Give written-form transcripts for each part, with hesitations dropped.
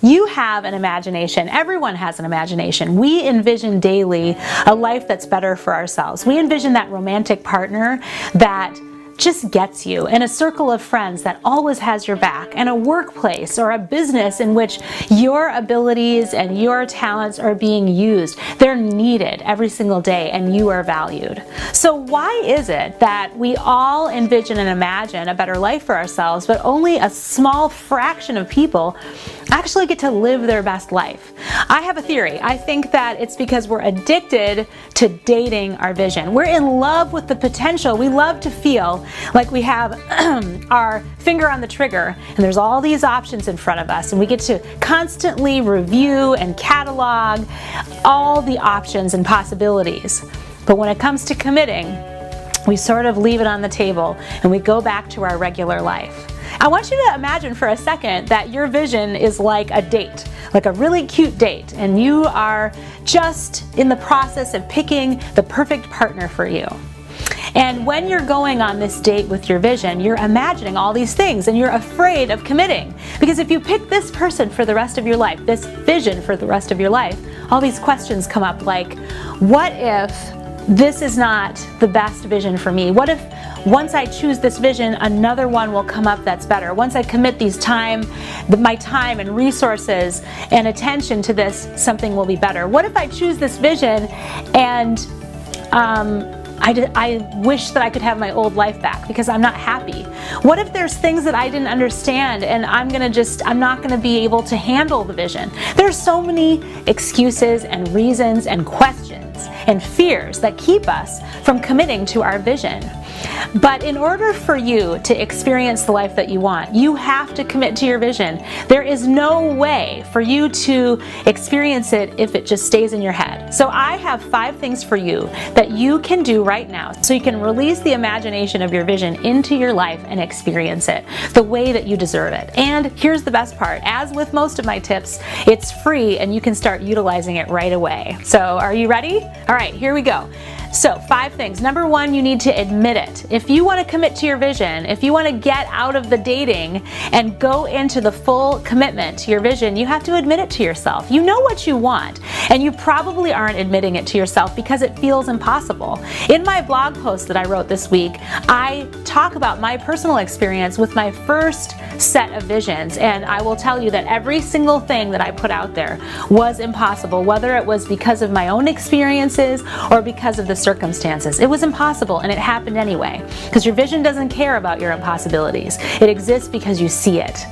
You have an imagination. Everyone has an imagination. We envision daily a life that's better for ourselves. We envision that romantic partner that just gets you, and a circle of friends that always has your back, and a workplace or a business in which your abilities and your talents are being used. They're needed every single day, and you are valued. So why is it that we all envision and imagine a better life for ourselves, but only a small fraction of people actually get to live their best life? I have a theory. I think that it's because we're addicted to dating our vision. We're in love with the potential. We love to feel like we have our finger on the trigger, and there's all these options in front of us, and we get to constantly review and catalog all the options and possibilities. But when it comes to committing, we sort of leave it on the table and we go back to our regular life. I want you to imagine for a second that your vision is like a date, like a really cute date, and you are just in the process of picking the perfect partner for you. And when you're going on this date with your vision, you're imagining all these things and you're afraid of committing. Because if you pick this person for the rest of your life, this vision for the rest of your life, all these questions come up like, what if this is not the best vision for me? What if once I choose this vision, another one will come up that's better? Once I commit my time and resources and attention to this, something will be better. What if I choose this vision and I wish that I could have my old life back because I'm not happy? What if there's things that I didn't understand and I'm not gonna be able to handle the vision? There's so many excuses and reasons and questions and fears that keep us from committing to our vision. But in order for you to experience the life that you want, you have to commit to your vision. There is no way for you to experience it if it just stays in your head. So I have 5 things for you that you can do right now so you can release the imagination of your vision into your life and experience it the way that you deserve it. And here's the best part. As with most of my tips, it's free and you can start utilizing it right away. So are you ready? All right, here we go. So 5 things. Number 1, you need to admit it. If you want to commit to your vision, if you want to get out of the dating and go into the full commitment to your vision, you have to admit it to yourself. You know what you want, and you probably aren't admitting it to yourself because it feels impossible. In my blog post that I wrote this week, I talk about my personal experience with my first set of visions, and I will tell you that every single thing that I put out there was impossible, whether it was because of my own experiences or because of the circumstances. It was impossible, and it happened anyway, because your vision doesn't care about your impossibilities. It exists because you see it.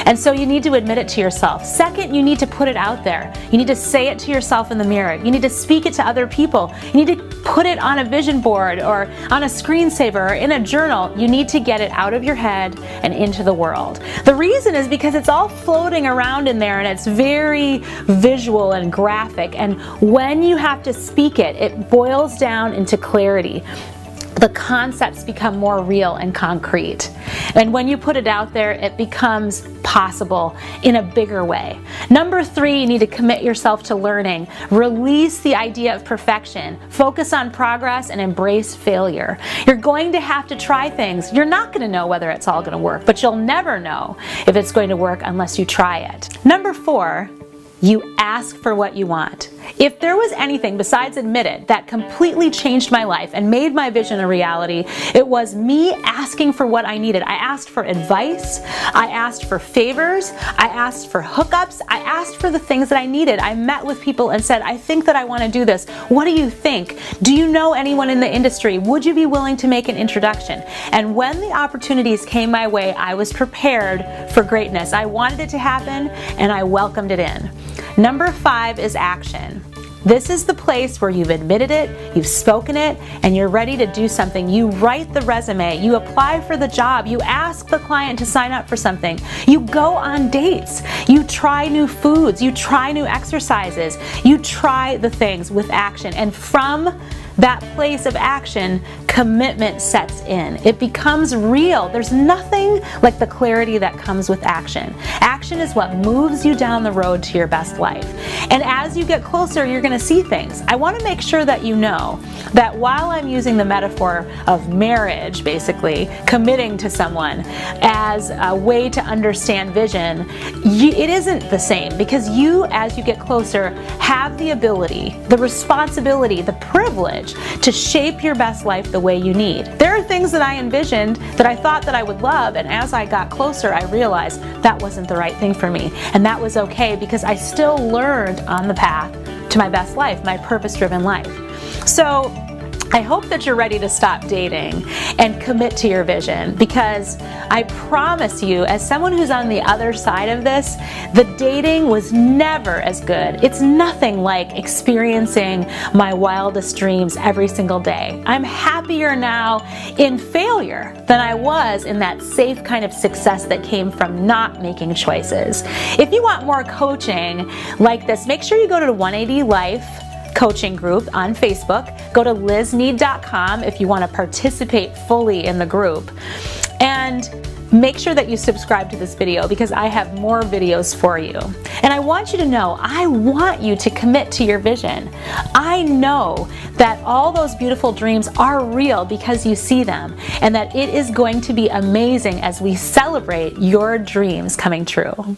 And so you need to admit it to yourself. Second, you need to put it out there. You need to say it to yourself in the mirror. You need to speak it to other people. You need to put it on a vision board or on a screensaver or in a journal. You need to get it out of your head and into the world. The reason is because it's all floating around in there and it's very visual and graphic, and when you have to speak it, it boils down into clarity. The concepts become more real and concrete. And when you put it out there, it becomes possible in a bigger way. Number 3, you need to commit yourself to learning. Release the idea of perfection. Focus on progress and embrace failure. You're going to have to try things. You're not going to know whether it's all going to work, but you'll never know if it's going to work unless you try it. Number 4, you ask for what you want. If there was anything besides admit it that completely changed my life and made my vision a reality, it was me asking for what I needed. I asked for advice, I asked for favors, I asked for hookups, I asked for the things that I needed. I met with people and said, I think that I want to do this. What do you think? Do you know anyone in the industry? Would you be willing to make an introduction? And when the opportunities came my way, I was prepared for greatness. I wanted it to happen and I welcomed it in. Number 5 is action. This is the place where you've admitted it, you've spoken it, and you're ready to do something. You write the resume, you apply for the job, you ask the client to sign up for something, you go on dates, you try new foods, you try new exercises, you try the things with action. And from that place of action commitment sets in. It becomes real. There's nothing like the clarity that comes with action. Action is what moves you down the road to your best life. And as you get closer, you're going to see things. I want to make sure that you know that while I'm using the metaphor of marriage, basically, committing to someone as a way to understand vision, it isn't the same, because you, as you get closer, have the ability, the responsibility, the privilege to shape your best life the way you need. There are things that I envisioned that I thought that I would love, and as I got closer, I realized that wasn't the right thing for me. And that was okay, because I still learned on the path to my best life, my purpose-driven life. So I hope that you're ready to stop dating and commit to your vision, because I promise you, as someone who's on the other side of this, the dating was never as good. It's nothing like experiencing my wildest dreams every single day. I'm happier now in failure than I was in that safe kind of success that came from not making choices. If you want more coaching like this, make sure you go to the 180 Life coaching group on Facebook. Go to liznead.com if you want to participate fully in the group. And make sure that you subscribe to this video, because I have more videos for you. And I want you to know, I want you to commit to your vision. I know that all those beautiful dreams are real because you see them, and that it is going to be amazing as we celebrate your dreams coming true.